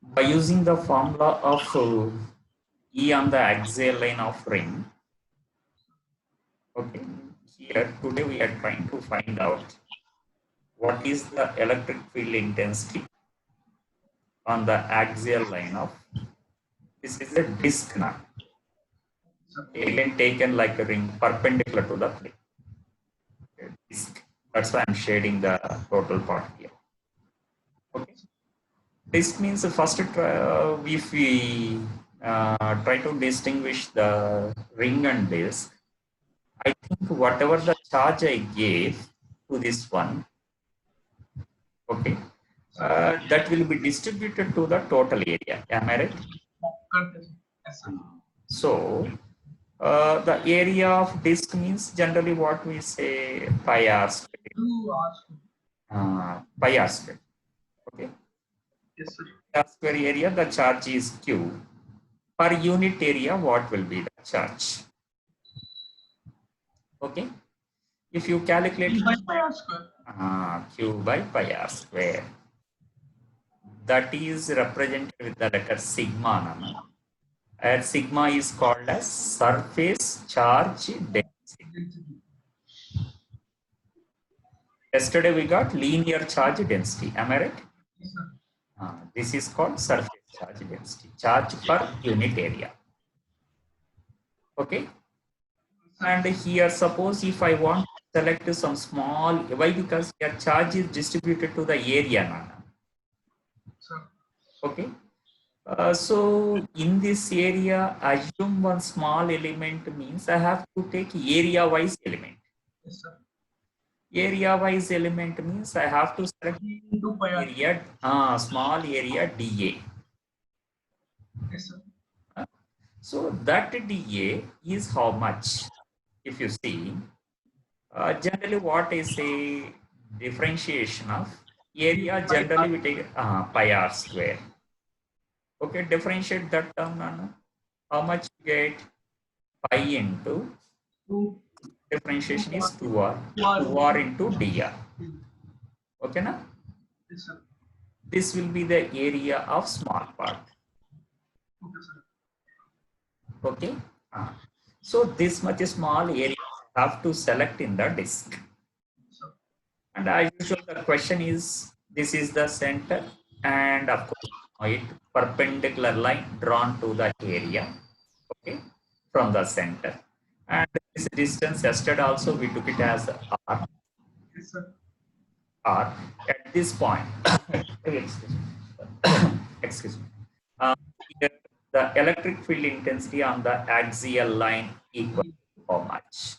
By using the formula of E on the axial line of ring, okay, here today we are trying to find out what is the electric field intensity on the axial line of, this is a disk now, alien taken like a ring perpendicular to the plane. Disk. That's why I'm shading the total part here. Okay. Disk means first if we try to distinguish the ring and disk, I think whatever the charge I gave to this one, okay, that will be distributed to the total area. Am I right? So the area of disk means generally what we say pi r square. Pi r square. Okay. Yes, sir. Pi r square area, the charge is q. Per unit area, what will be the charge? Okay. If you calculate Q by pi r square. Q by pi r square, that is represented with the letter sigma. Nana. And sigma is called as surface charge density. Yesterday we got linear charge density. Am I right? Yes, sir. This is called surface charge density, charge per unit area. Okay. And here, suppose if I want to select some small, why? Because your charge is distributed to the area. Nana. Sir. Okay. So in this area, assume one small element means I have to take area-wise element. Yes, sir. Area-wise element means I have to select area, small area dA. Yes, sir. So that dA is how much? If you see, generally what I say, differentiation of area, generally we take pi r square. Okay, differentiate that term, Nana. How much you get? Pi into 2. Differentiation is 2r into dr. Okay, na? Yes, sir. This will be the area of small part. Okay, sir. Okay. So this much small area have to select in the disk. Sir. And as usual, the question is, this is the center, and of course, it perpendicular line drawn to the area. Okay, from the center. And this distance yesterday also we took it as r. Yes, sir. R at this point. Excuse me. Here the electric field intensity on the axial line equal to how much?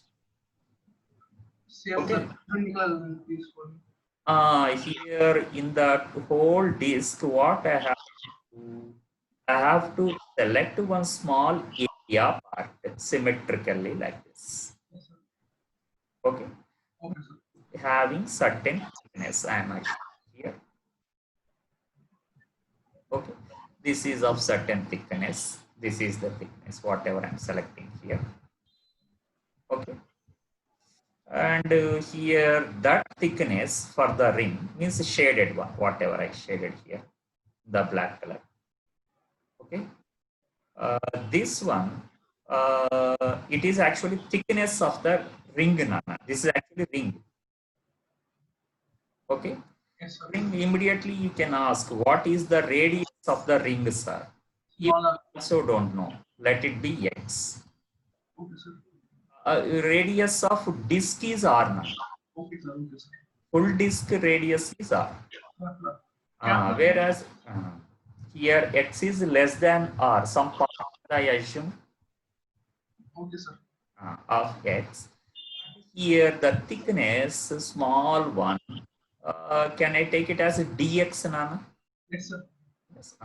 Okay. Here in the whole disk, what I have to, select one small area part symmetrically like this. Okay. Okay, sir. Having certain thickness, I am here. Okay. This is of certain thickness. This is the thickness, whatever I'm selecting here. Okay. And here that thickness for the ring means shaded one, whatever I shaded here, the black color. Okay. This one, it is actually thickness of the ring. Nana. This is actually ring. Okay. Yes, sir. Ring, immediately you can ask, what is the radius of the ring, sir? You also don't know. Let it be x. Okay, sir. Radius of disk is r. Nana. Okay, sir. Okay, sir. Full disk radius is r. Whereas here x is less than r, some part I assume. Okay, sir. Of x. Here the thickness, small one, can I take it as a dx, Nana? Yes, sir. Yes.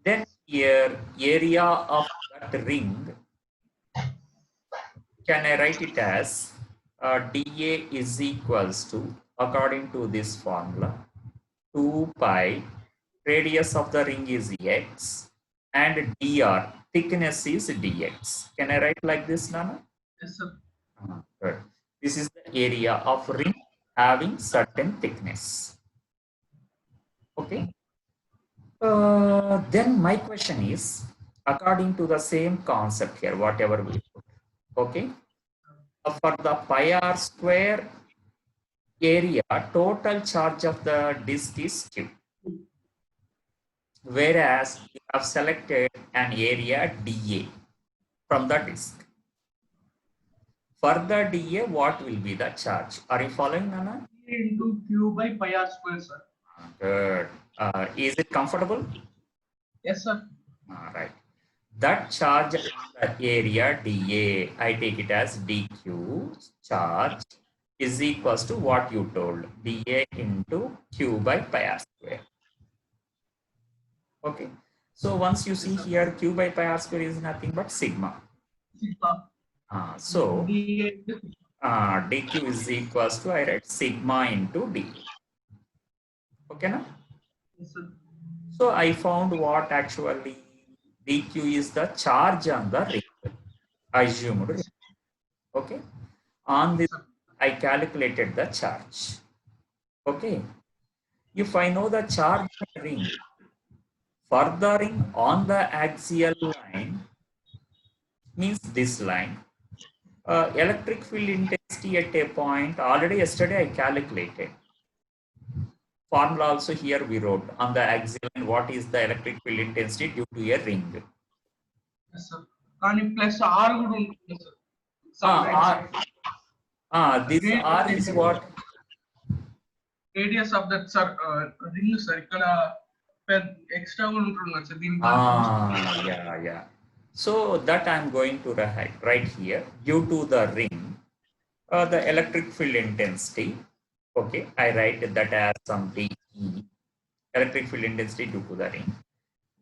Then here area of that ring, can I write it as dA is equals to, according to this formula, 2 pi, radius of the ring is x, and dr, thickness is dx. Can I write like this, Nana? Yes, sir. Good. This is the area of ring having certain thickness. Okay. Then my question is, according to the same concept here, whatever we put, okay, for the pi r square area, total charge of the disk is Q. Whereas you have selected an area dA from the disk. For the dA, what will be the charge? Are you following, Nana? Into Q by pi r square, sir. Good. Is it comfortable? Yes, sir. All right. That charge on the area dA, I take it as dQ charge is equals to what you told, dA into Q by pi r square. Okay. So once you see here, Q by pi r square is nothing but sigma. Sigma. So dA. dQ is equals to, I write sigma into dA. Okay, na? Yes, sir. So I found what actually dQ is the charge on the ring, assumed ring. Okay. On this, I calculated the charge. Okay. If I know the charge on the ring, furthering on the axial line means this line. Electric field intensity at a point, already yesterday I calculated. Formula also here we wrote on the axial line, what is the electric field intensity due to a ring. Yes, sir. కానీ plus are కూడా ఉంటుంది sir. Some This R is what? Radius of that, sir, ring, sir. ఇక్కడ extra కూడా ఉంటుంది sir దీని Yeah. So that I'm going to write right here. Due to the ring, the electric field intensity. Okay, I write that as some dE, electric field intensity due to the ring.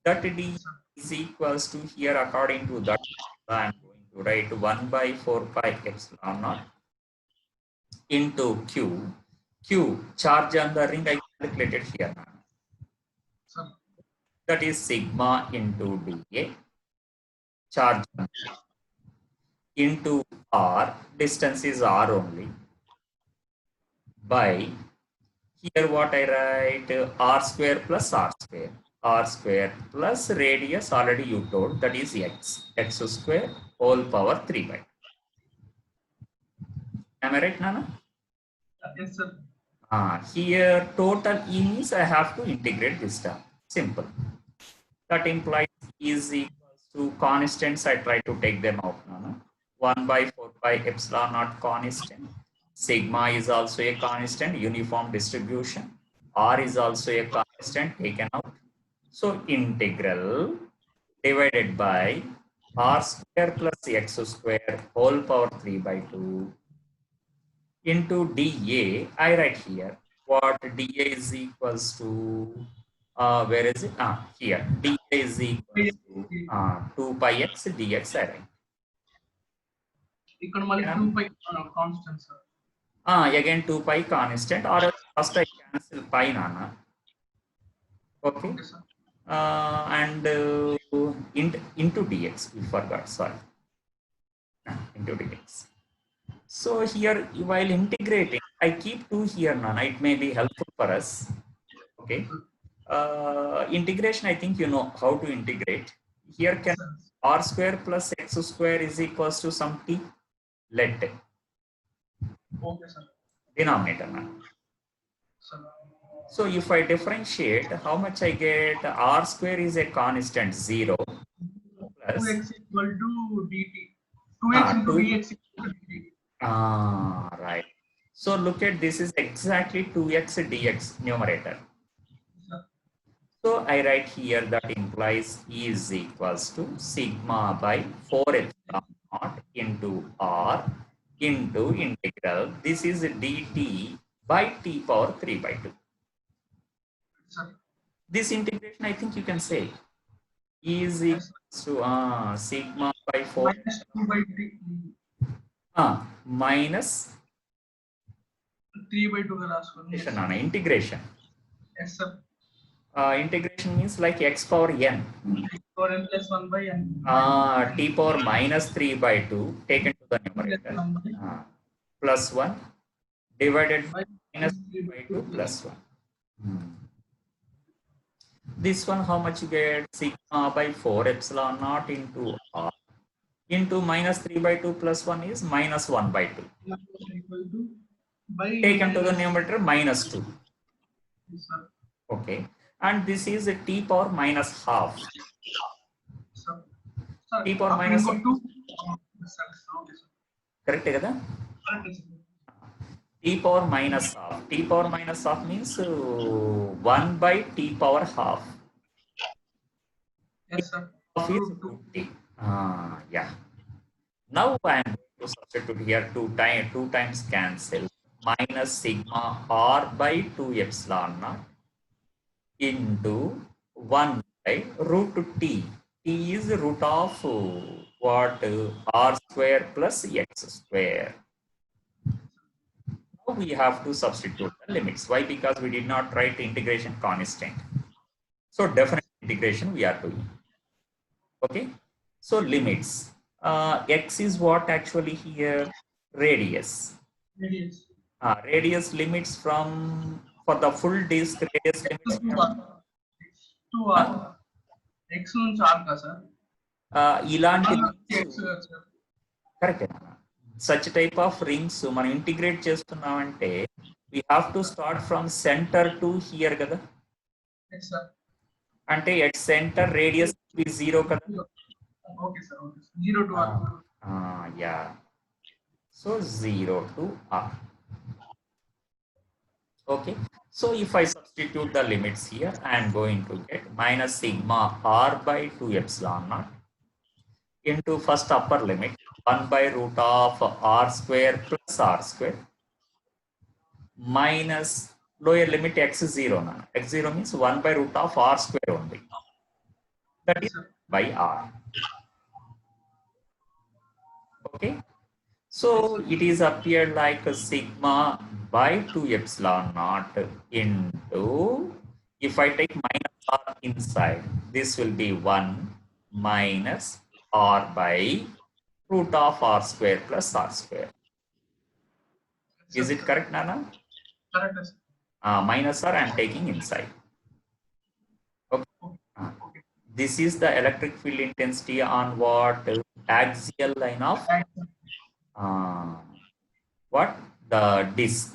That d is equals to, here according to that I'm going to write 1 by 4 pi epsilon naught into Q charge on the ring I calculated here. Sir. That is sigma into dA, charge into R, distance is R only, by here what I write, R square plus R square. R square plus radius, already you told, that is x square whole power 3 by 2. Am I right, Nana? Yes, sir. Here total E means I have to integrate this term. Simple. That implies E is equals to constants. I try to take them out, Nana. 1 by 4 pi epsilon naught constant. Sigma is also a constant, uniform distribution. R is also a constant, taken out. So integral divided by R square plus x square whole power 3 by 2 into dA. I write here what dA is equals to, where is it? Here dA is equals to 2 pi x dx. I write. ఇక్కడ మళ్ళీ 2 pi constant, sir. Again 2 pi constant, or first I cancel pi, Nana. Okay. Okay, sir. And into dx, we forgot, sorry. Into dx. So here, while integrating, I keep 2 here, Nana. It may be helpful for us. Okay. Integration, I think you know how to integrate. Here can R square plus x square is equals to some t. Let Okay, sir. denominator, Nana. Sir. So if I differentiate, how much I get? R square is a constant 0 plus 2x equal to dt. 2x into dx equal to dt. Right. So look at this is exactly 2x dx numerator. Sir. So I write here that implies E is equals to sigma by 4 epsilon naught into R into integral. This is dt by t power 3 by 2. Sir. This integration, I think you can say, is equals to sigma by 4 minus 2 by 3. minus 3 by 2 గా రాసుకోండి. integration. Yes, sir. Integration means like x power n. X power n plus 1 by n. T power minus 3 by 2 taken to the numerator. Plus 1 divided by minus 3 by 2 plus 1. This one, how much you get? Sigma by 4 epsilon naught into r into minus 3 by 2 plus 1 is minus 1 by 2. Equal to by Taken to the minus. numerator minus 2. Yes, sir. Okay. And this is a t power minus half. Sir. Sir, T power after minus input 2. Yes, sir. Okay, sir. correct kada? Correct, sir. T power minus half. T power minus half means 1 by t power half. Yes, sir. Half is Root 2. root t. Yeah. Now I am going to substitute here 2 times cancel minus sigma r by 2 epsilon naught into 1 by root t. T is root of what? R square plus x square. Now we have to substitute the limits. Why? Because we did not write integration constant. So definite integration we are doing. Okay. So limits. X is what actually here? Radius. Radius. Radius limits from, for the full disk, radius limits from, X2 R. X నుంచి R కా sir? ఇలాంటి X కదా sir. Correct. Such type of rings మనం integrate చేస్తున్నామంటే we have to start from center to here కదా. Yes, sir. అంటే at center radius is 0 కదా. Okay, sir. Okay. 0 to R. Yeah. So 0 to R. Okay. So if I substitute the limits here, I am going to get minus sigma r by 2 epsilon naught into first upper limit 1 by root of r square plus r square minus lower limit x 0. X 0 means 1 by root of r square only. That is by r. Okay. So it is appeared like a sigma by 2 epsilon naught into, if I take minus r inside, this will be 1 minus r by root of r square plus r square. Is it correct, Nana? Correct, sir. Minus r I am taking inside. Okay. This is the electric field intensity on what? Axial line of what? The disk.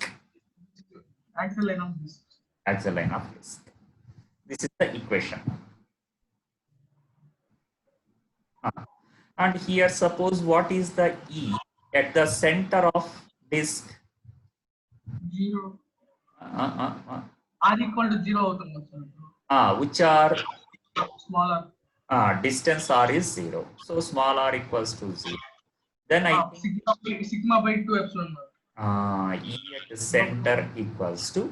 Axial line of disk. Axial line of disk. This is the equation. And here suppose what is the E at the center of disk? 0. R equal to 0 అవుతుంది sir. Which are smaller. Distance r is 0. So small r equals to 0. Then I think sigma by 2 epsilon naught. E at the center equals to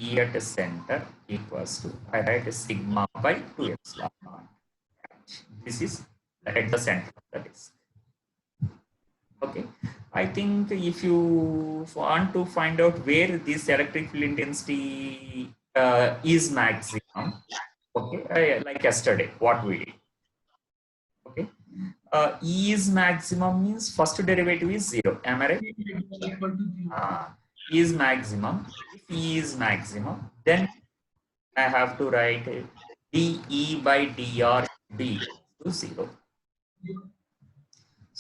E at the center equals to, I write sigma by 2 epsilon naught. This is at the center of the disk. Okay. I think if you want to find out where this electric field intensity is maximum, okay, like yesterday, what we did. Okay. E is maximum means first derivative is 0. Am I right? Equal to 0. E is maximum. If E is maximum, then I have to write dE by dr d to 0.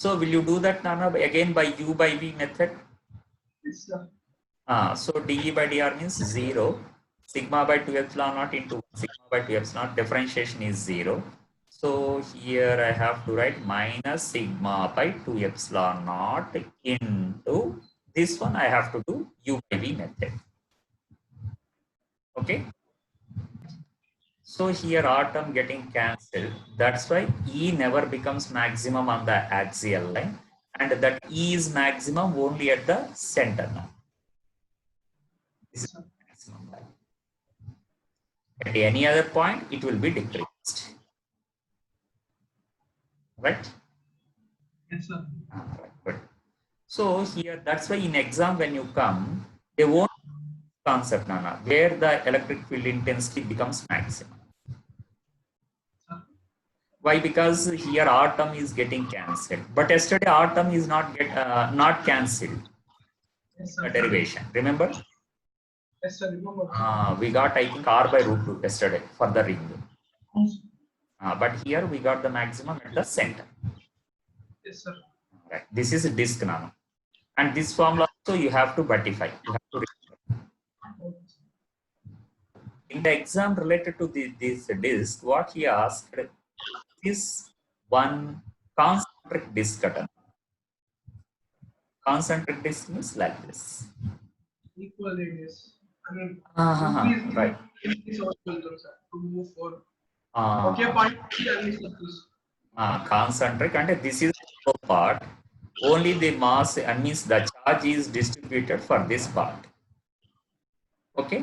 So will you do that, Nana, again by U by V method? Yes, sir. So dE by dr means 0. Sigma by 2 epsilon naught into sigma by 2 epsilon naught, differentiation is 0. So here I have to write minus sigma by 2 epsilon naught into this one. I have to do U by V method. Okay. So here r term getting cancelled. That's why E never becomes maximum on the axial line, and that E is maximum only at the center now. This is maximum line. At any other point, it will be decreased. Right? Yes, sir. Right, good. So here, that's why in exam when you come, they won't concept, Nana, where the electric field intensity becomes maximum. Why? Because here r term is getting cancelled. But yesterday r term is not cancelled. Yes, sir. Derivation. Remember? Yes, sir. Remember. We got, I think, r by root 2 yesterday for the ring. Yes, But here we got the maximum at the center. yes, sir. Right. This is a disk now. And this formula also you have to verify. You have to Okay, sir. in the exam related to this disk, what he asked is one concentric disk cutter. Concentric disk means like this. Equal radius. I mean, Right. increase our filter, sir, to move for. Uh, Okay, point. Tell me circles. Concentric, and this is the part. Only the mass means the charge is distributed for this part. Okay.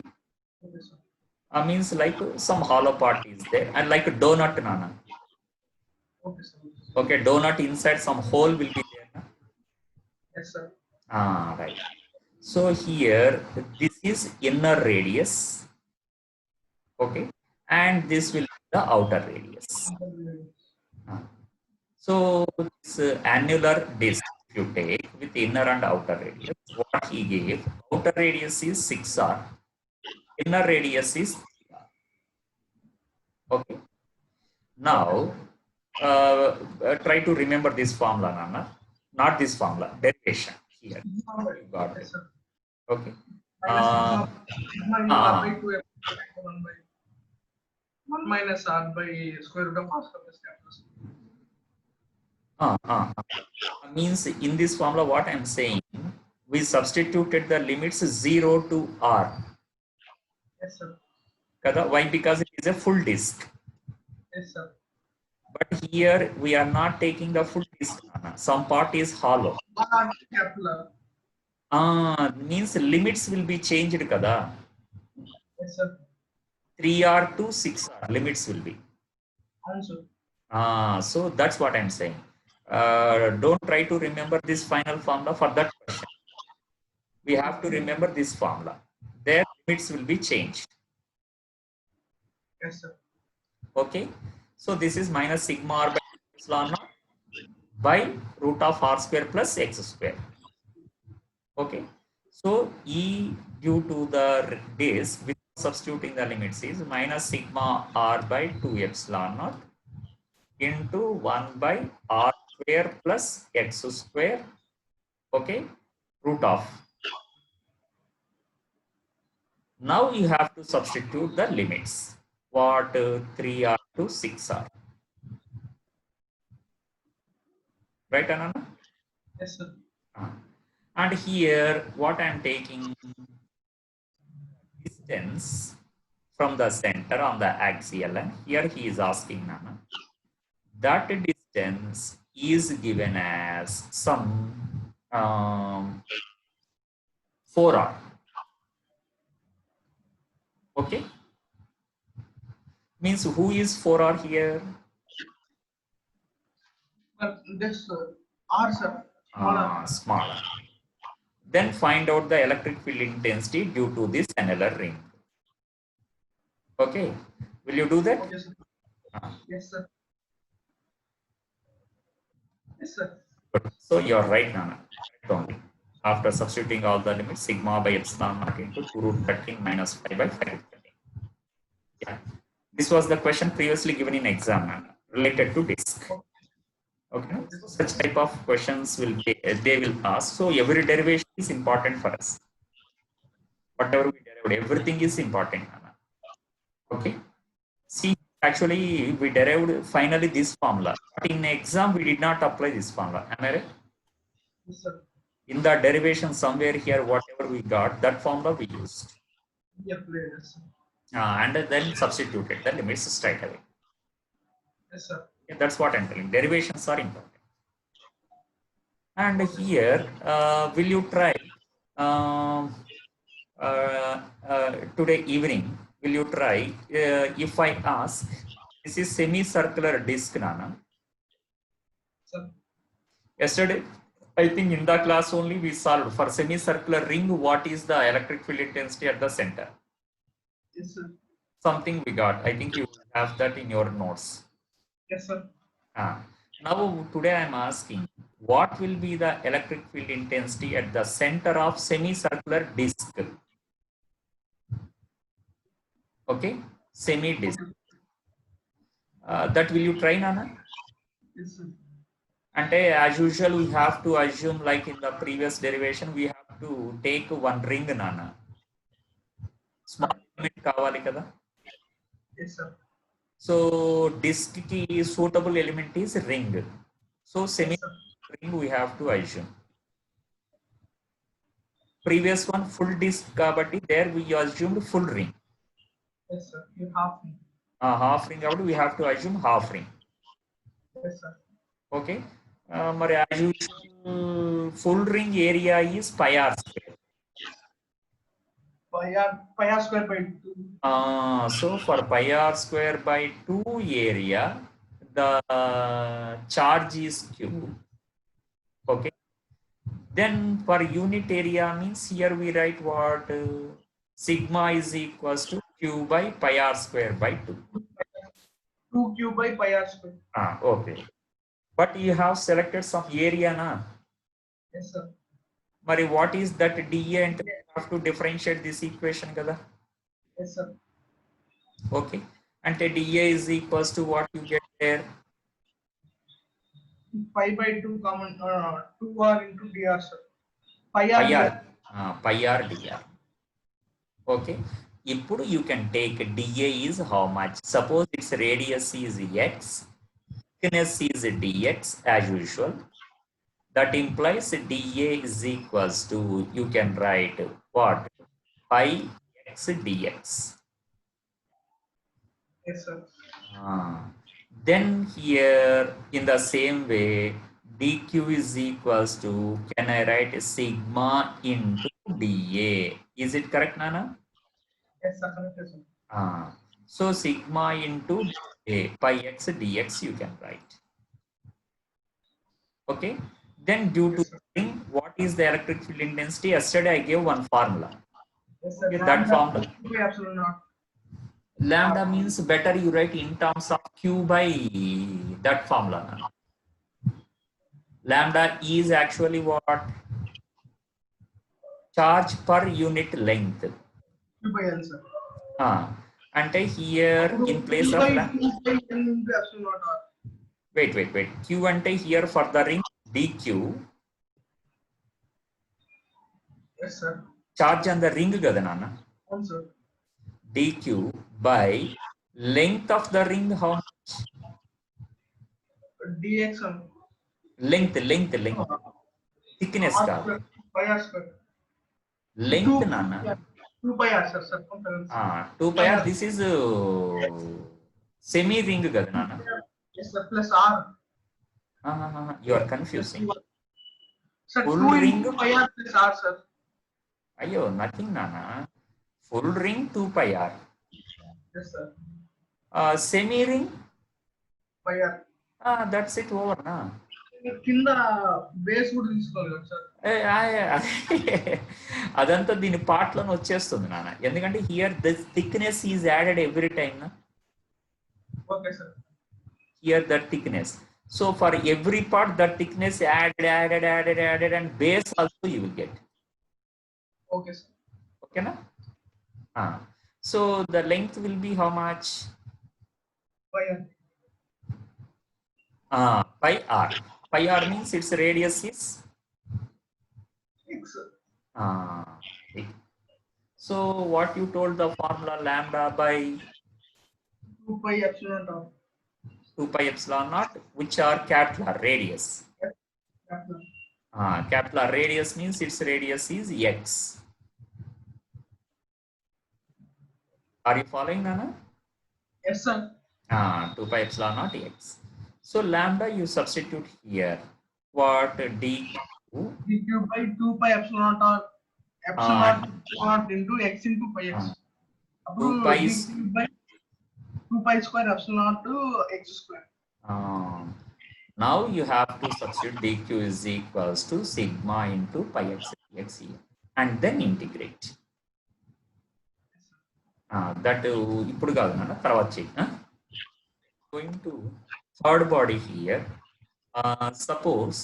Okay, sir. Means like some hollow part is there, and like a donut, nana. Okay, sir. Okay, donut inside some hole will be there. Na? Yes, sir. Right. So here this is inner radius. Okay, and this will be the outer radius. So this annular disk, if you take with inner and outer radius, what he gave, outer radius is 6r, inner radius is 3r. Okay. Now try to remember this formula, Nana. Not this formula, derivation here. You got it. Okay. Sigma r by 2 1 by 1 minus r by square root of r square plus capital. Means in this formula, what I'm saying, we substituted the limits 0 to r. Yes, sir. Why? Because it is a full disk. Yes, sir. But here we are not taking the full disk. Some part is hollow. Means limits will be changed, kada. Yes, sir. 3r to 6r limits will be. So that's what I'm saying. Don't try to remember this final formula for that question. We have to remember this formula. Their limits will be changed. Yes, sir. Okay. So this is minus sigma r by epsilon naught by root of r square plus x square. Okay. So E due to the disk with substituting the limits is minus sigma r by 2 epsilon naught into 1 by r square plus x square. Okay. Root of. Now you have to substitute the limits. What 3r to 6r. Right, Anana? Yes, sir. And here, what I am taking distance from the center on the axial, and here he is asking, Nana, that distance is given as some 4r. Okay? Means who is 4r here? This r, sir. Smaller. Then find out the electric field intensity due to this annular ring. Okay, will you do that? Okay, sir. Yes, sir. Yes, sir. So you're right, Nana. Only. After substituting all the limits, sigma by epsilon naught into 2 root 13 minus 5 by 5 root 13. Yeah. This was the question previously given in exam, Nana, related to disk. Okay, so such type of questions will be, they will ask. So every derivation is important for us. Whatever we derived, everything is important. Okay. See, actually, we derived finally this formula. But in exam, we did not apply this formula. Am I right? Yes, sir. In the derivation somewhere here, whatever we got, that formula we used. Yes, sir. And then substituted the limits straight away. Yes, sir. Yeah, that's what I'm telling. Derivations are important. And here, will you try today evening? Will you try if I ask? This is semicircular disk, Nana. Sir. Yesterday, I think in the class only we solved for semicircular ring. What is the electric field intensity at the center? Yes, sir. Something we got. I think you have that in your notes. Yes, sir. Now today I am asking, what will be the electric field intensity at the center of semicircular disk? Okay, semi disk. Okay. That will you try, Nana? Yes, sir. And as usual, we have to assume, like in the previous derivation, we have to take one ring, Nana. Small element kavali kada. Yes, sir. So disk ki suitable element is ring. So semi Yes, sir. ring we have to assume. Previous one full disk kabatti, there we assumed full ring. Yes, sir. You have. Half ring kabatti we have to assume half ring. Yes, sir. Okay. Mari as usual, full ring area is pi r square. Pi r square by 2. So for pi r square by 2 area, the charge is q. Okay. Then for unit area means here we write what sigma is equals to q by pi r square by 2. 2q by pi r square. Okay. But you have selected some area na. Yes, sir. Mari what is that dA and we have to differentiate this equation kada. Yes, sir. Okay. And dA is equals to what you get there. Pi by 2 common 2r into dr, sir. Pi r Pi r. dr. Pi r dr. Okay. Ippudu you can take dA is how much? Suppose its radius is x, thickness is dx as usual. That implies dA is equals to, you can write what? Pi x dx. Yes, sir. Then here in the same way, dq is equals to, can I write sigma into dA? Is it correct, Nana? Yes, sir. Correct, sir. So sigma into dA, pi x dx you can write. Okay. Then due to Yes, sir. ring, what is the electric field intensity? Yesterday I gave one formula. Yes, sir. Okay, that formula. By epsilon naught. Lambda means better you write in terms of q by that formula. Lambda is actually what? Charge per unit length. Q by L, sir. And here in place of wait. Q ante here for the ring dq. Yes, sir. Charge on the ring kada nana. Sir. dq by length of the ring how much? dx on Length. Thickness ka. Pi r square. Length nana. 2 pi r, sir. Circumference. 2 pi r. This is semi ring kada nana. Yes, sir. Plus r. You are confusing. Sir, Full 2 ring. into pi r plus r, sir. Ayo, nothing nana. Full ring 2 pi r. Yes, sir. Semi ring. Pi r. That's it over na. కింద base కూడా తీసుకోవాలి కదా sir. అదంతా దీని పార్ట్లను వచ్చేస్తుంది నాన్న, ఎందుకంటే here the thickness is added every time నా. Okay sir. Here that thickness, so for every part that thickness added and base also you will get. Okay sir. Okay na. So the length will be how much? Pi r. Pi r. Pi r means its radius is x. So what you told the formula lambda by 2 pi epsilon naught. 2 pi epsilon naught, which are capital R radius. Capital R radius means its radius is x. Are you following, Nana? Yes, sir. 2 pi epsilon naught x. So lambda you substitute here. What? dq by 2 pi epsilon naught naught into x into pi x. 2 pi by 2 pi square epsilon naught to x square. Now you have to substitute dq is equals to sigma into pi x dx here, and then integrate. That ఇప్పుడు కాదు నాన్న, తర్వాత చెయ్యి. Going to third body here. Suppose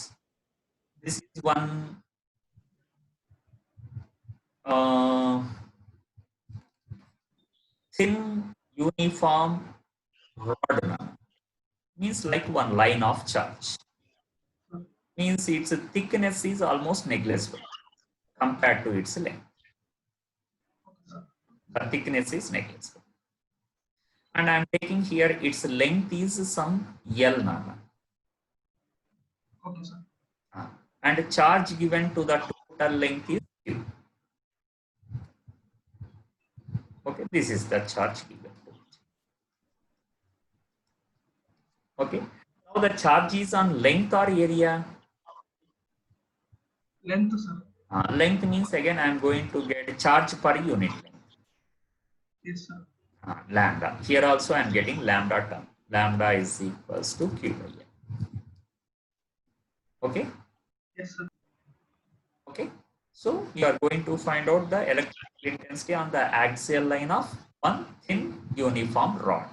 this is one thin uniform rod means like one line of charge. Means its thickness is almost negligible compared to its length. The thickness is negligible. And I am taking here its length is some L nana. Okay, sir. And charge given to the total length is Q. Okay, this is the charge given to it. Okay, now the charge is on length or area? Length, sir. Length means again I am going to get charge per unit length. Yes, sir. Lambda. Here also I am getting lambda term. Lambda is equals to Q by L. Okay? Yes, sir. Okay. So you are going to find out the electrical intensity on the axial line of one thin uniform rod.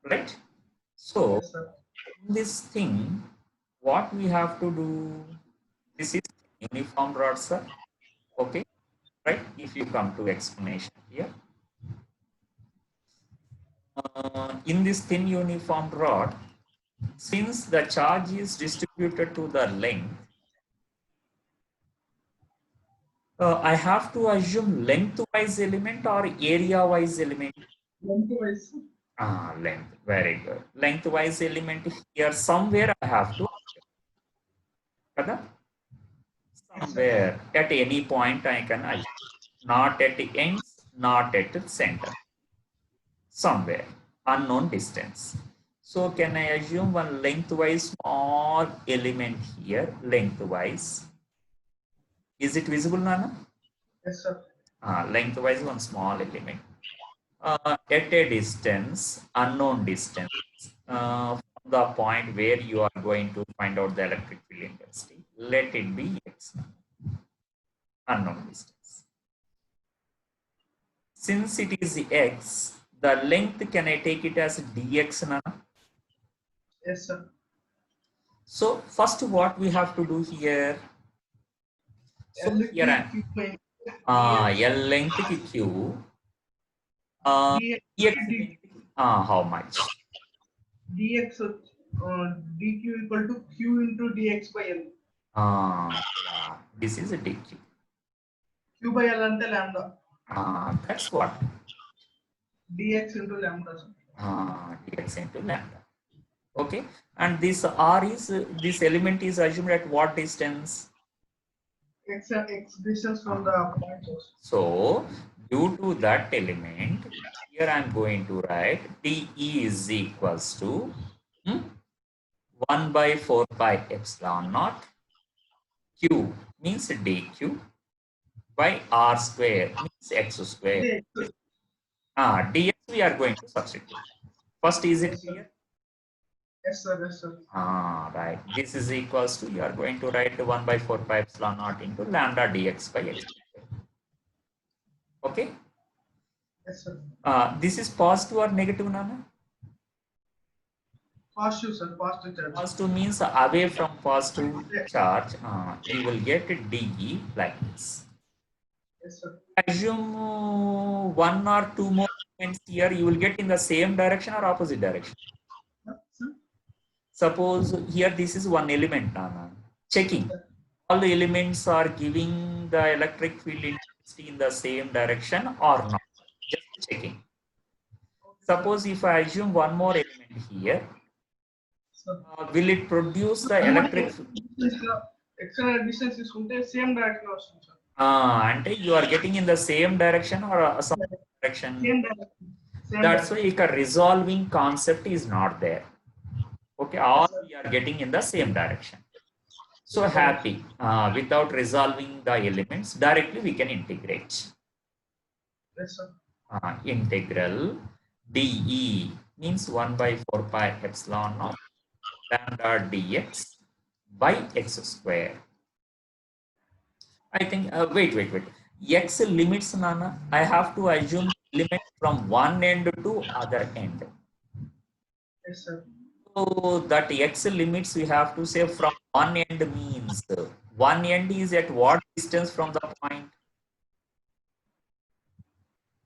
Right? So Yes, sir. this thing, what we have to do, this is uniform rod, sir. Okay? Right? If you come to explanation here. In this thin uniform rod, since the charge is distributed to the length, I have to assume lengthwise element or area-wise element? Lengthwise. Length. Very good. Lengthwise element here somewhere I have to assume. Somewhere at any point I can assume. Not at the ends, not at the center. Somewhere. Unknown distance. So can I assume one lengthwise small element here, lengthwise? Is it visible, Nana? Yes, sir. Lengthwise one small element. At a distance, unknown distance, from the point where you are going to find out the electric field intensity, let it be x, unknown distance. Since it is x, the length, can I take it as dx, Nana? Yes, sir. So first what we have to do here, so here L length q, dx length, how much? dx dq equal to q into dx by l. Yeah, this is a dq. Q by l ante lambda. That's what? Dx into lambda. Dx into lambda. Okay, and this r is, this element is assumed at what distance? X distance from the point source. So due to that element, here I am going to write dE is equals to 1 by 4 pi epsilon naught q means dq by r square means x square. Dx we are going to substitute. First, is it clear? Yes, sir. Yes, sir. Right. This is equals to, you are going to write 1 by 4 pi epsilon naught into lambda dx by x. Okay. Yes, sir. This is positive or negative, Nana? Positive, sir. Positive charge. Positive means away from positive charge. You will get dE like this. Yes, sir. Assume one or two more elements here. You will get in the same direction or opposite direction. Suppose here this is one element, Nana. Checking. All the elements are giving the electric field intensity in the same direction or not. Just checking. Suppose if I assume one more element here, will it produce the electric external distance is same direction also, sir. And you are getting in the same direction or some direction? Same direction. That's why a resolving concept is not there. Okay, all we are getting in the same direction. So happy, without resolving the elements, directly we can integrate. Yes, sir. Integral dE means 1 by 4 pi epsilon naught lambda dx by x square. I think, wait. X limits, Nana, I have to assume limit from one end to other end. Yes, sir. So that x limits we have to say from one end means one end is at what distance from the point?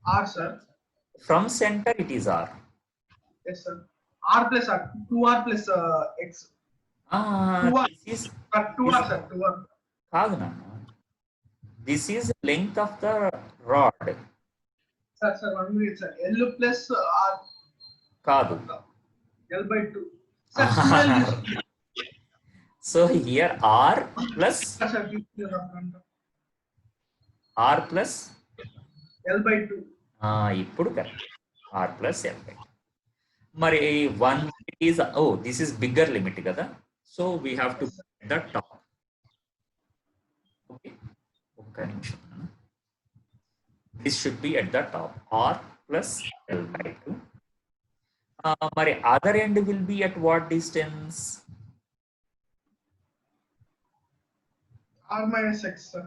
R, sir. From center it is R. Yes, sir. R plus R. 2R plus X. 2R. This is 2R, sir. 2R. కాదు నాన్న. This is length of the rod. Sir, 1 minute, sir. L plus R. కాదు. L by 2. Sir, 2L is. So here R plus R plus L by 2. ఇప్పుడు correct. R plus L by 2. మరి 1 is, this is bigger limit కదా. So we have to at the top. Okay. ఒక్క నిమిషం. This should be at the top. R plus L by 2. మరి other end will be at what distance? R minus X, sir.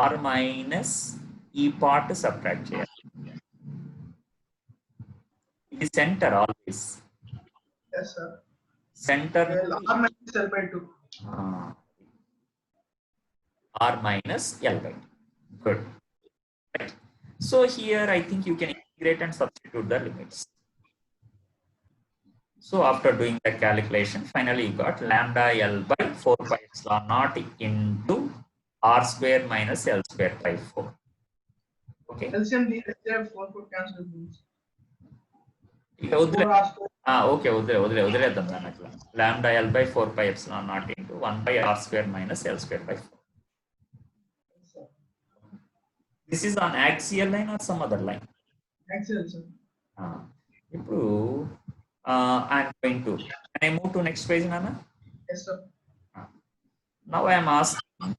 R minus ఈ part subtract చేయాలి. ఇది centre always. Yes, sir. Centre R minus L by 2. R minus L by 2. Good. Right. So here I think you can integrate and substitute the limits. So after doing the calculation, finally you got lambda L by 4 pi epsilon naught into R square minus L square by 4. Okay. LCM D 4 could cancel. Okay, వదిలేద్దాం దాన్ని అట్లా. Lambda L by 4 pi epsilon naught into 1 by R square minus L square by 4. This is on axial line or some other line? Axial, sir. ఇప్పుడు I'm going to. Can I move to next page, Nana? Yes, sir. Now I am asking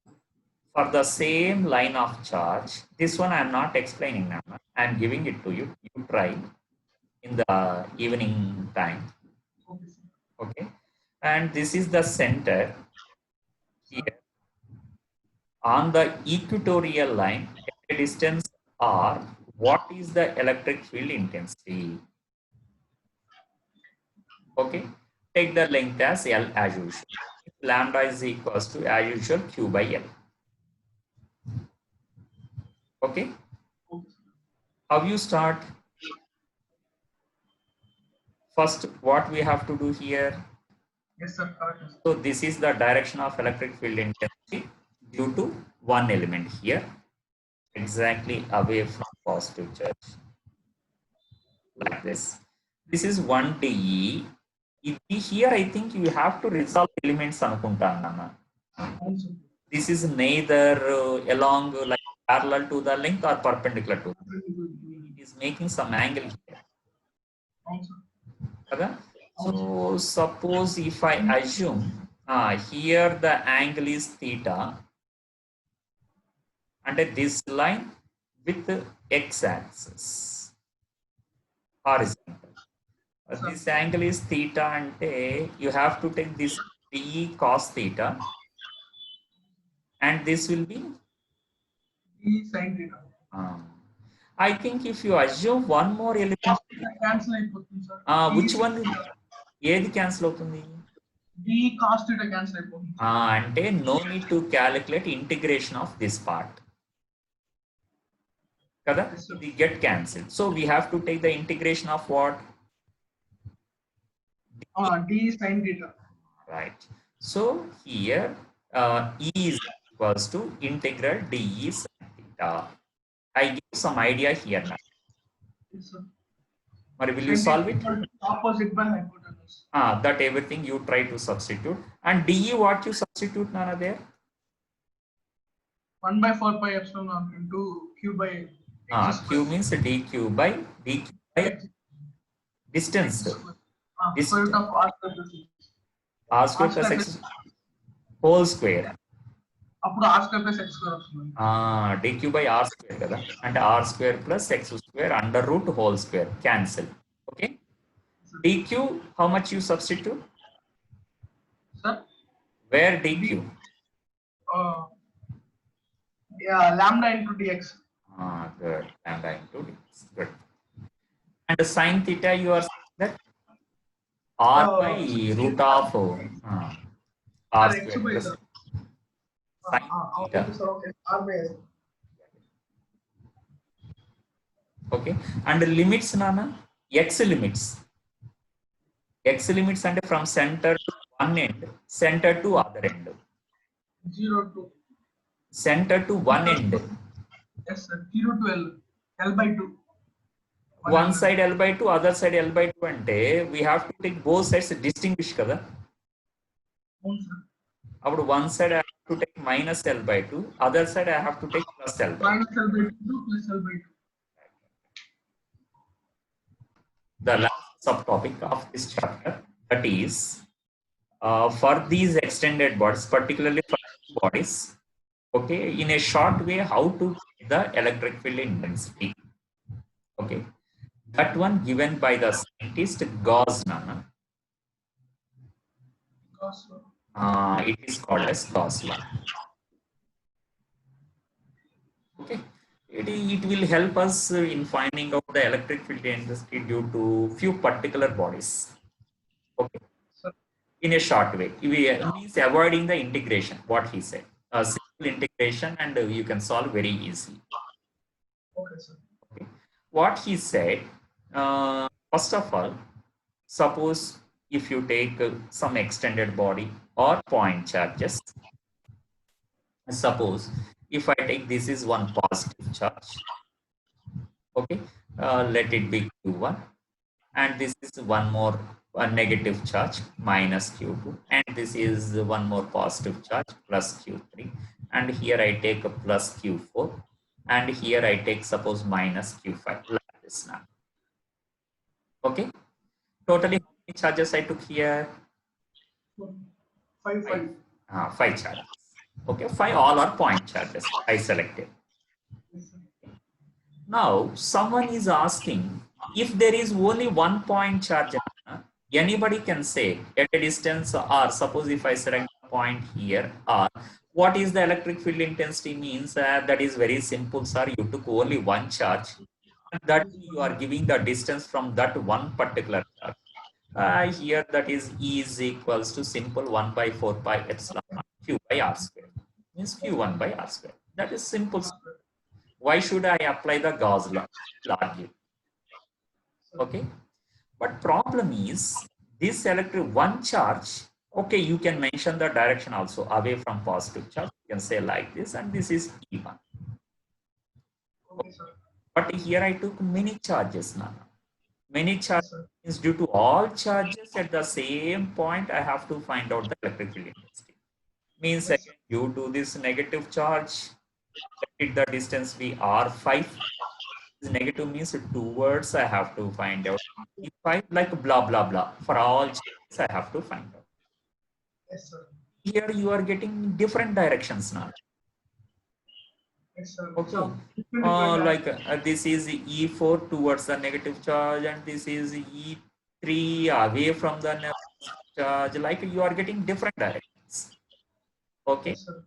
for the same line of charge. This one I am not explaining, Nana. I am giving it to you. You try in the evening time. Okay. And this is the center here. On the equatorial line, at a distance R, what is the electric field intensity? Okay. Take the length as L as usual. Lambda is equals to as usual Q by L. Okay. How you start? First, what we have to do here? Yes, sir. So this is the direction of electric field intensity due to one element here, exactly away from positive charge, like this. This is 1 dE. Here I think you have to resolve elements anukuntanna. This is neither along like parallel to the length or perpendicular to the length. It is making some angle here. So suppose if I assume here the angle is theta, and this line with x-axis horizontal. This angle is theta, and you have to take this d cos theta, and this will be D sin theta. I think if you assume one more element, Cancel అయిపోతుంది, sir. which one? ఏది cancel అవుతుంది? D cos theta cancel అయిపోతుంది. అంటే no need to calculate integration of this part. Kada? We get cancelled. So we have to take the integration of what? D sin theta. Right. So here E is equals to integral dE sin theta. I give some idea here now. Yes, sir. But will you solve it? Opposite by hypotenuse. That everything you try to substitute. And dE, what you substitute, Nana, there? 1 by 4 pi epsilon naught into Q by X Q means dQ by distance. Square root of R square plus X. R square plus X whole square. అప్పుడు R square plus X square వస్తుంది. dQ by R square kada, and R square plus X square under root whole square cancel. Okay. dQ, how much you substitute? Sir? Where dQ? Lambda into dx. Good. Lambda into dx. Good. And the sin theta, you are saying that R by root of R square plus sin theta. Okay, and the limits nana, x limits and from center to one end, center to other end, 0 to center to one end, yes sir, 0 to L by 2. one side L by 2, other side L by 2 ante we have to take both sides distinguish kada. అవును sir. About one side I have to take minus L by 2, other side I have to take plus L by 2. Minus L by 2 plus L by 2. The last subtopic of this chapter, that is for these extended bodies, particularly for bodies, okay, in a short way, how to get the electric field intensity. Okay, that one given by the scientist Gauss. Because It is called as Gauss law. Okay, it will help us in finding out the electric field intensity due to few particular bodies. Okay, sir. in a short way, we means avoiding the integration. What he said, a simple integration, and you can solve very easily. Okay sir. Okay. What he said, first of all, suppose if you take some extended body or point charges, suppose if I take this is one positive charge, okay, let it be q1, and this is one more negative charge minus q2, and this is one more positive charge plus q3, and here I take a plus q4, and here I take suppose minus q5, like this now. Okay, totally how many charges I took here? 5. 5 charges. Okay, 5 all are point charges I selected. Yes, sir. Now someone is asking, if there is only one point charge, anybody can say at a distance r, suppose if I select a point here r, what is the electric field intensity means? That is very simple, sir. You took only one charge, and that you are giving the distance from that one particular charge. Here that is E is equals to simple 1 by 4 pi epsilon naught q by r square, means q1 by r square. That is simple. Why should I apply the Gauss law? Okay, but problem is this electric one charge. Okay, you can mention the direction also away from positive charge. You can say like this, and this is E1. Okay, sir. But here I took many charges now. Many charges Yes, is due to all charges at the same point. I have to find out the electric field intensity. Means yes, again, due to this negative charge, let the distance be r5. This negative means towards I have to find out. If I like blah blah blah for all charges, I have to find out. yes, sir. Here you are getting different directions now. Yes, sir. Okay, So, like this is E4 towards the negative charge, and this is E3 away from the negative charge. Like you are getting different directions. Okay. yes, sir.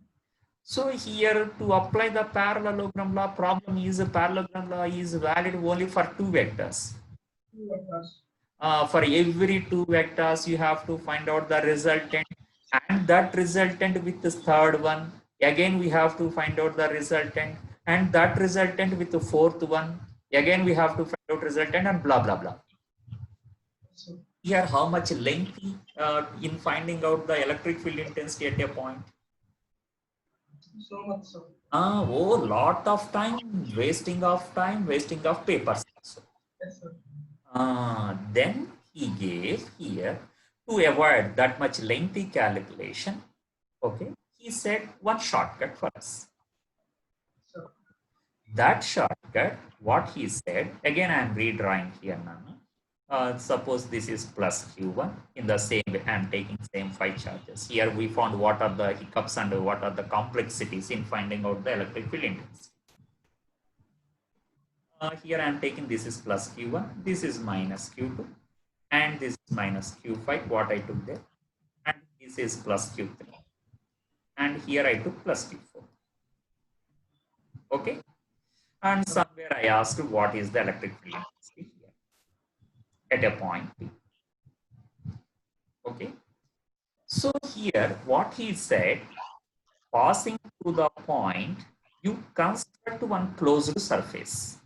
So here to apply the parallelogram law, problem is parallelogram law is valid only for two vectors. Two vectors. For every two vectors, you have to find out the resultant, and that resultant with the third one. Again, we have to find out the resultant, and that resultant with the fourth one. Again, we have to find out resultant, and blah blah blah. So, Here, how much lengthy in finding out the electric field intensity at a point? so much, sir. Oh, lot of time, wasting of papers also. Yes, sir. Then he gave here, to avoid that much lengthy calculation, okay, he said one shortcut for us. Sir. That shortcut, what he said, again I am redrawing here now. Suppose this is plus q1, in the same way I am taking same 5 charges. Here we found what are the hiccups and what are the complexities in finding out the electric field intensity. Here I am taking this is plus q1, this is minus q2, and this is minus q5, what I took there, and this is plus q3, and here I took plus q4. Okay, and somewhere I asked what is the electric field intensity here at a point P. Okay, so here what he said, passing through the point, you construct one closed surface.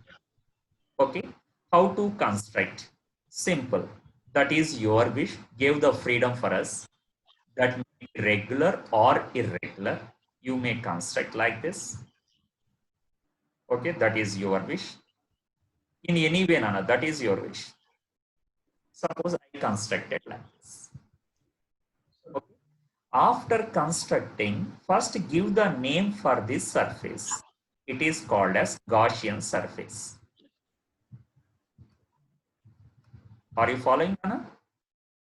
Okay, how to construct? Simple. That is your wish. Give the freedom for us. That may be regular or irregular. You may construct like this. Okay, that is your wish. In any way, Nana, that is your wish. Suppose I constructed like this. Okay. After constructing, first give the name for this surface. It is called as Gaussian surface. Are you following, Nana?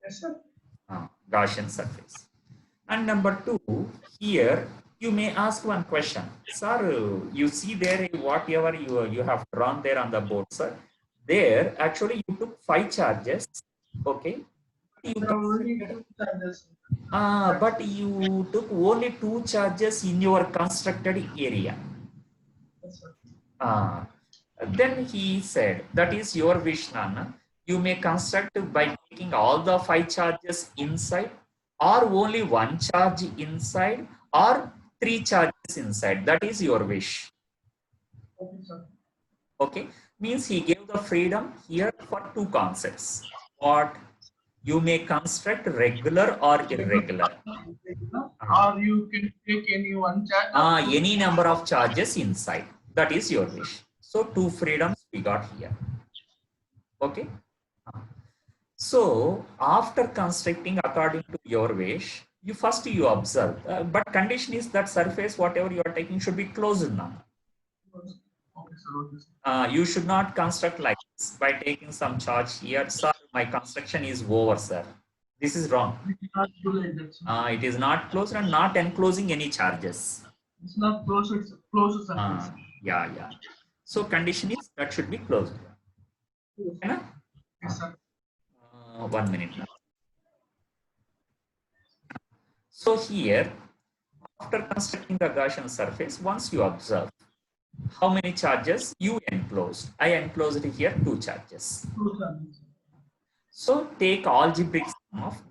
Yes, sir. Gaussian surface. And number two, here you may ask one question. Sir, you see there whatever you have drawn there on the board, sir. There actually you took 5 charges. Okay. You There are only two charges. but you took only 2 charges in your constructed area. Yes, sir. Then he said, that is your wish, Nana. You may construct by taking all the 5 charges inside, or only 1 charge inside, or 3 charges inside. That is your wish. Okay, sir. Okay, means he gave the freedom here for 2 concepts. What? You may construct regular or irregular. Or you can take any one charge. Any number of charges inside. That is your wish. So 2 freedoms we got here. Okay. So after constructing according to your wish, you observe. But condition is that surface, whatever you are taking, should be closed now. Okay, sir. Okay, sir. You should not construct like this by taking some charge here. Sir, my construction is over, sir. This is wrong. We cannot do like that, sir. It is not closed and not enclosing any charges. It's not closed, it's closed surface. Yeah. So condition is that should be closed. Okay, Yes, sir. 1 minute now. So here, after constructing the Gaussian surface, once you observe how many charges you enclosed. I enclosed here 2 charges. Two charges. So take algebraic sum of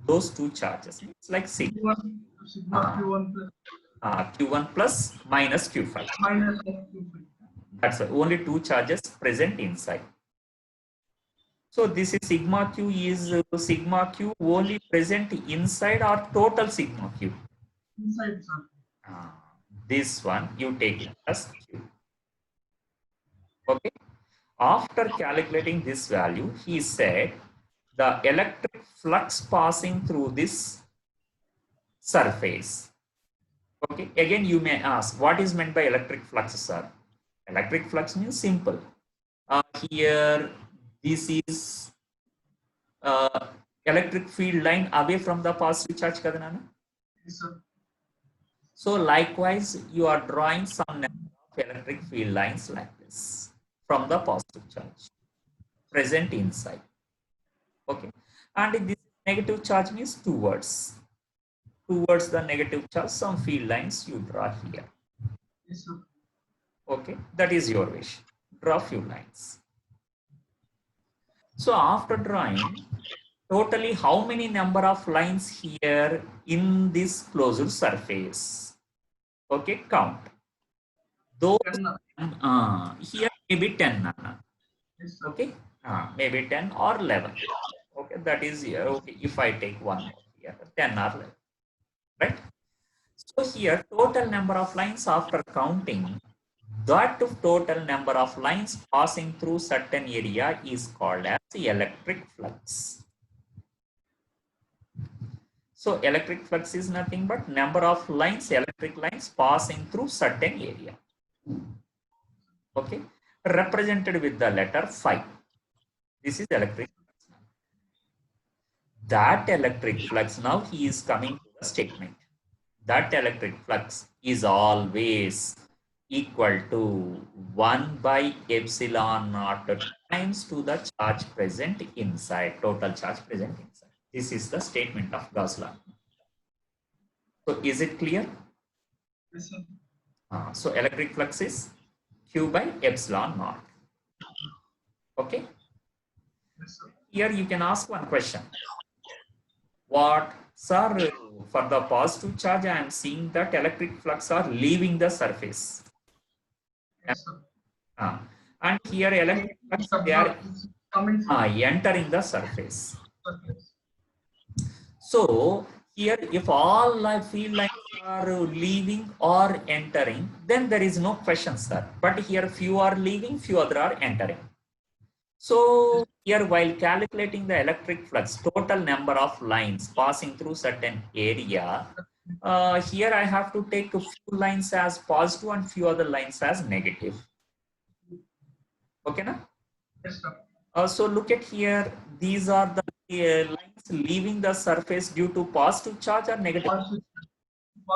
those 2 charges. It's like sigma Q1 plus Q1 plus minus Q5. minus Q3. That's only 2 charges present inside. So this is sigma Q is sigma Q only present inside or total sigma Q? Inside, sir. This one you take it as Q. Okay. After calculating this value, he said the electric flux passing through this surface. Okay. Again, you may ask, what is meant by electric flux, sir? Electric flux means simple. Here, this is electric field line away from the positive charge, Kadanana. Yes, sir. So likewise, you are drawing some number of electric field lines like this from the positive charge present inside. Okay, and this negative charge means towards the negative charge, some field lines you draw here. Yes, sir. Okay, that is your wish. Draw few lines. So after drawing, totally how many number of lines here in this closed surface? Okay, count. Those here maybe 10, Nana. Yes, sir. Okay, maybe 10 or 11. Okay, that is here. Okay, if I take one more here, 10 or 11, right? So here total number of lines after counting, that total number of lines passing through certain area is called as the electric flux. So electric flux is nothing but number of lines, electric lines passing through certain area. Okay, represented with the letter phi. This is electric flux. That electric flux, now he is coming to the statement. That electric flux is always equal to 1 by epsilon naught times to the charge present inside, total charge present inside. This is the statement of Gauss law. So is it clear? Yes, sir. So electric flux is Q by epsilon naught. Okay. Yes, sir. Here you can ask one question. What, sir, for the positive charge, I am seeing that electric flux are leaving the surface. Yes, sir. And here electric flux, they are coming from entering the surface. surface. So here, if all field lines are leaving or entering, then there is no question, sir. But here few are leaving, few other are entering. So here, while calculating the electric flux, total number of lines passing through certain area, here I have to take a few lines as positive and few other lines as negative. Okay, na? Yes, sir. So look at here, these are the lines leaving the surface due to positive charge or negative.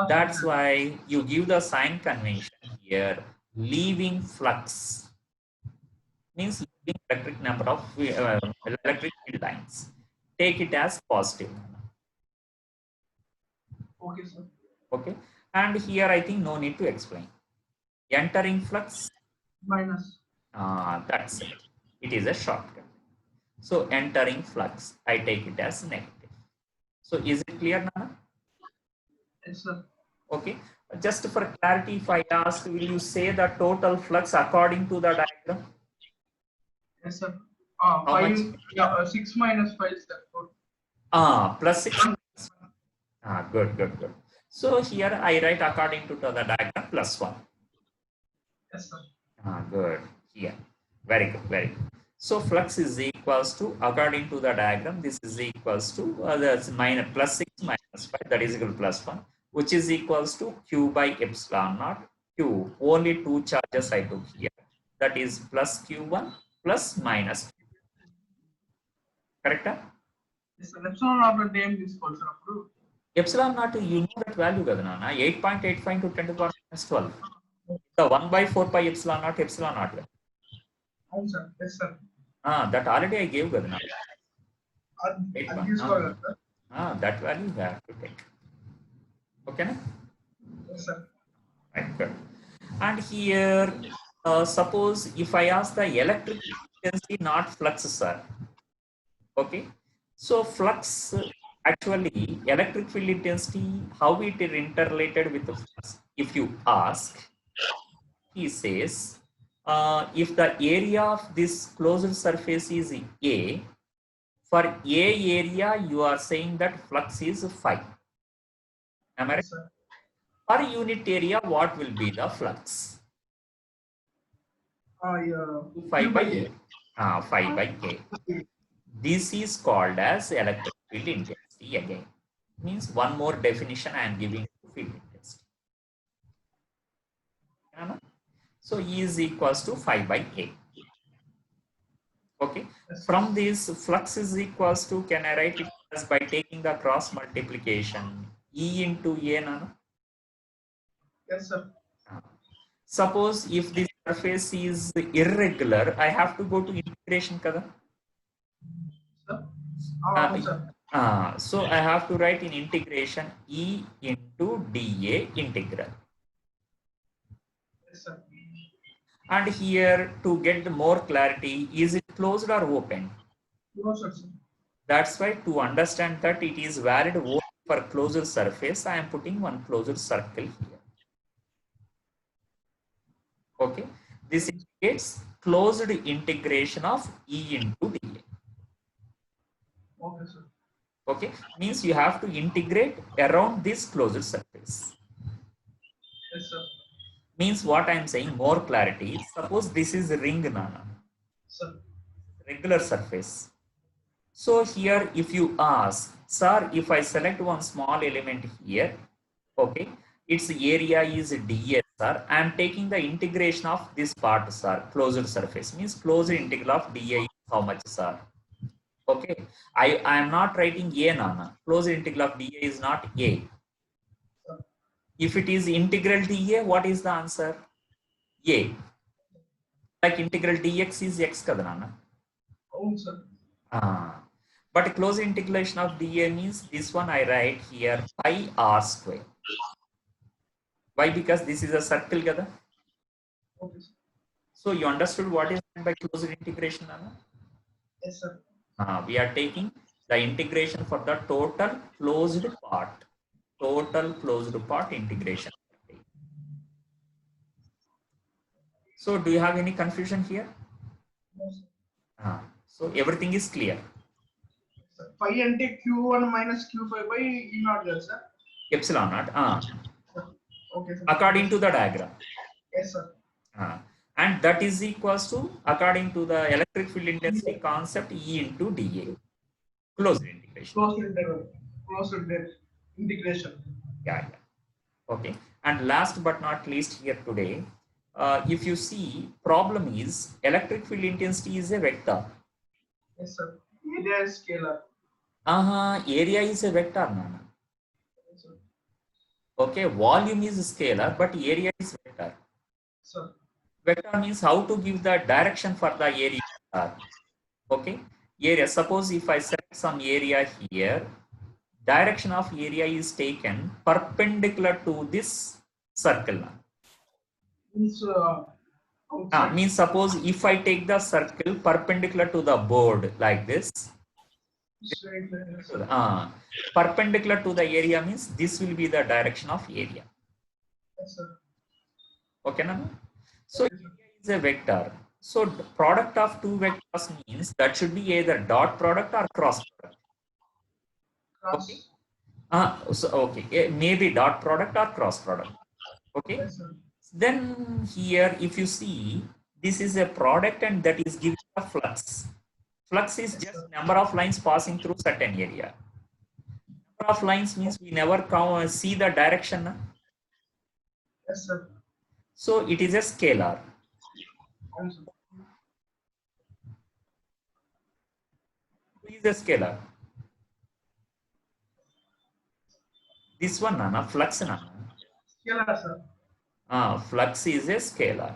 That's why you give the sign convention here. Leaving flux means leaving electric number of electric field lines. Take it as positive. Okay, sir. Okay. And here I think no need to explain. Entering flux. Minus. That's it. It is a shortcut. So entering flux, I take it as negative. So is it clear, Nana? Yes, sir. Okay. Just for clarity, if I ask, will you say the total flux according to the diagram? Yes, sir. How 5, much? yeah, 6 minus 5 is that. Plus 6. Good. So here I write according to the diagram plus 1. Yes, sir. Good. Here. Very good. So flux is equals to, according to the diagram, this is equals to that's minus plus 6 minus 5, that is equal to plus 1, which is equals to Q by epsilon naught Q. Only two charges I took here. That is plus Q1 plus minus Q. Correct? Yes, sir. Epsilon naught name this person approved. Epsilon naught, you know that value, Gadana, 8.85 to 10 to the power minus 12. The 1 by 4 pi epsilon naught. Yes, sir. Yes, sir. That already I gave, Gadana. That value we have to take. Okay, na? Yes, sir. Right, good. And here, suppose if I ask the electric intensity, not flux, sir. Okay. So flux, actually, electric field intensity, how it is interrelated with the flux? If you ask, he says, if the area of this closed surface is A, for A area, you are saying that flux is 5. Am I right? Yes, sir. Per unit area, what will be the flux? 5 by A. 5 by A. This is called as electric field intensity again. Means one more definition I am giving to field intensity. So E is equals to 5 by A. Okay. From this, flux is equals to, can I write it as by taking the cross multiplication E into A, Nana? Yes, sir. Suppose if the surface is irregular, I have to go to integration, kada? Sir. So I have to write in integration E into dA integral. Yes, sir. And here, to get more clarity, is it closed or open? Closed, sir. That's why, to understand that it is valid only for closed surface, I am putting one closed circle here. Okay. This indicates closed integration of E into dA. Okay, sir. Okay. Means you have to integrate around this closed surface. Yes, sir. Means what I am saying, more clarity. Suppose this is ring, Nana. Sir. Regular surface. So here, if you ask, sir, if I select one small element here, okay, its area is ds, sir. I am taking the integration of this part, sir. Closed surface means closed integral of dA is how much, sir? Okay, I am not writing A, Nana. Closed integral of dA is not A. If it is integral dA, what is the answer? A. Like integral dx is x, kada, Nana? Oh, sir. But closed integration of dA means this one I write here pi r square. Why? Because this is a circle, kada? Okay, sir. So you understood what is meant by closed integration, Nana? Yes, sir. We are taking the integration for the total closed part. Total closed part integration. So do you have any confusion here? No, sir. So everything is clear. Phi ante Q1 minus Q5 by E naught, yes, sir. Epsilon naught. Okay, sir. According to the diagram. Yes, sir. And that is equals to, according to the electric field intensity concept, E into dA. Closed integration. Closed interval. Closed integration. Yeah. Okay. And last but not least here today, if you see, problem is electric field intensity is a vector. Yes, sir. Area is scalar. Area is a vector, Nana. Yes, sir. Okay, volume is scalar, but area is vector. Sir. Vector means how to give the direction for the area. Okay, area. Suppose if I select some area here, direction of area is taken perpendicular to this circle. Means Means suppose if I take the circle perpendicular to the board like this, straight line. Yes, sir. perpendicular to the area means this will be the direction of area. Yes, sir. Okay, Nana? So area is a vector. So the product of two vectors means that should be either dot product or cross product. Cross. Okay, maybe dot product or cross product. Okay. Yes, sir. Then here, if you see, this is a product and that is giving a flux. Flux is Yes, just sir. number of lines passing through certain area. Number of lines means we never see the direction. Yes, sir. So it is a scalar. Yes, sir. It is a scalar. This one, Nana, flux, Nana. Scalar, sir. Flux is a scalar.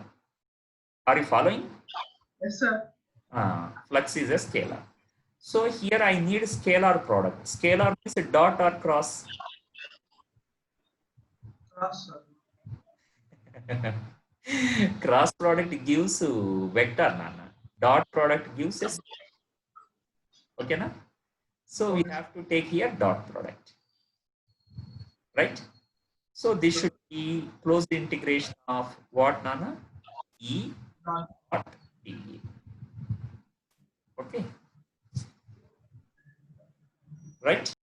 Are you following? Yes, sir. Flux is a scalar. So here I need scalar product. Scalar means dot or cross. Cross, sir. Cross product gives vector, Nana. Dot product gives a scalar. Okay, na? So we have to take here dot product. Right? So this should be closed integration of what, Nana? E dot dA. Okay. Right?